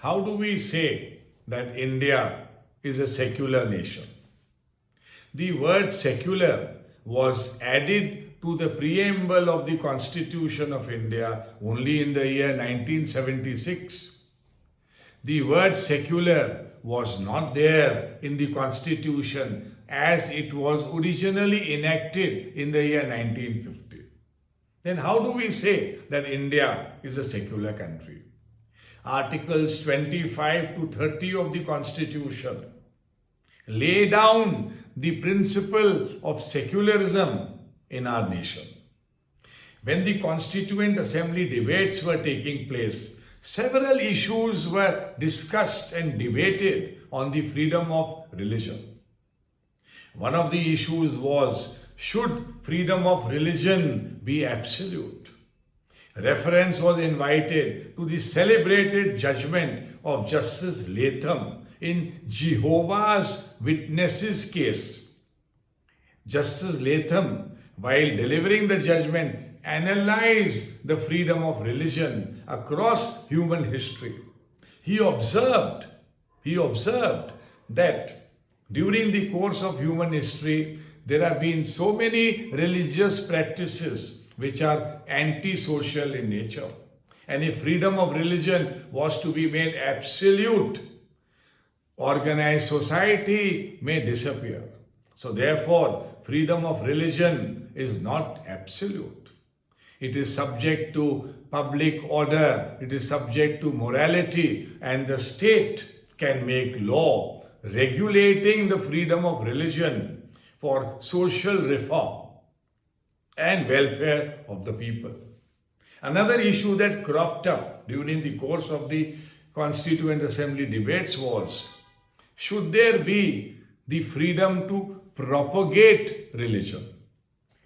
how do we say that India is a secular nation? The word secular was added to the preamble of the Constitution of India only in the year 1976. The word secular was not there in the Constitution as it was originally enacted in the year 1950. Then how do we say that India is a secular country? Articles 25 to 30 of the Constitution lay down the principle of secularism in our nation. When the Constituent Assembly debates were taking place, several issues were discussed and debated on the freedom of religion. One of the issues was, should freedom of religion be absolute? Reference was invited to the celebrated judgment of Justice Latham in Jehovah's Witnesses case. Justice Latham, while delivering the judgment, analyzed the freedom of religion across human history. He observed that during the course of human history, there have been so many religious practices which are antisocial in nature. And if freedom of religion was to be made absolute, organized society may disappear. So therefore, freedom of religion is not absolute. It is subject to public order, it is subject to morality, and the state can make law regulating the freedom of religion for social reform and welfare of the people. Another issue that cropped up during the course of the Constituent Assembly debates was, should there be the freedom to propagate religion?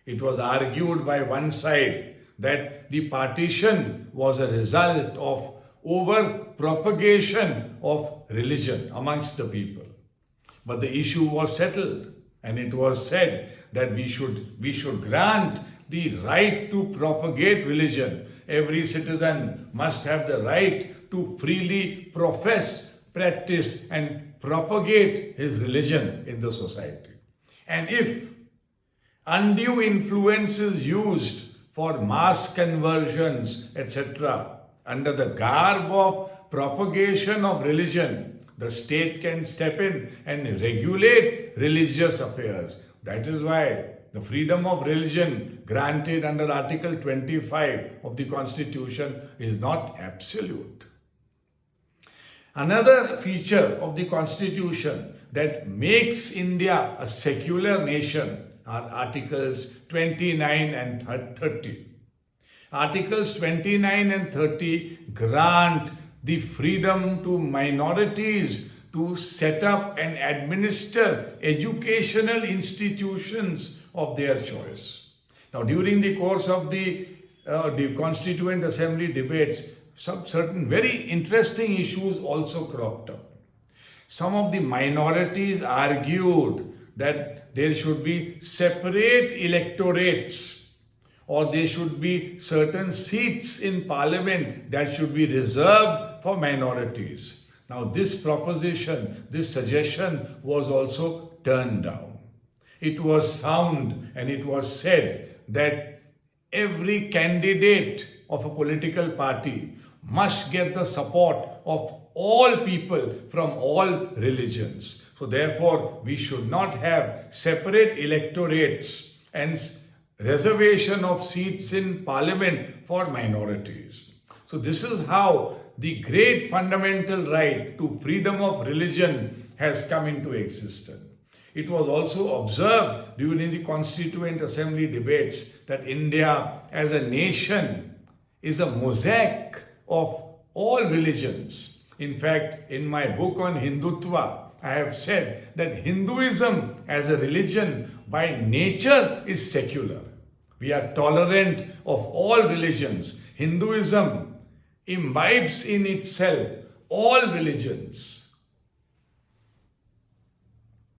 It was argued by one side that the partition was a result of over-propagation of religion amongst the people. But the issue was settled, and it was said that we should grant the right to propagate religion. Every citizen must have the right to freely profess, practice, and propagate his religion in the society. And if undue influence is used for mass conversions, etc., under the garb of propagation of religion, the state can step in and regulate religious affairs. That is why the freedom of religion granted under Article 25 of the Constitution is not absolute. Another feature of the Constitution that makes India a secular nation are Articles 29 and 30. Articles 29 and 30 grant the freedom to minorities to set up and administer educational institutions of their choice. Now, during the course of the Constituent Assembly debates, some certain very interesting issues also cropped up. Some of the minorities argued that there should be separate electorates, or there should be certain seats in parliament that should be reserved for minorities. Now this proposition, this suggestion was also turned down. It was found and it was said that every candidate of a political party must get the support of all people from all religions. So therefore, we should not have separate electorates and reservation of seats in parliament for minorities. So this is how the great fundamental right to freedom of religion has come into existence. It was also observed during the Constituent Assembly debates that India as a nation is a mosaic of all religions. In fact, in my book on Hindutva, I have said that Hinduism as a religion by nature is secular. We are tolerant of all religions. Hinduism imbibes in itself all religions.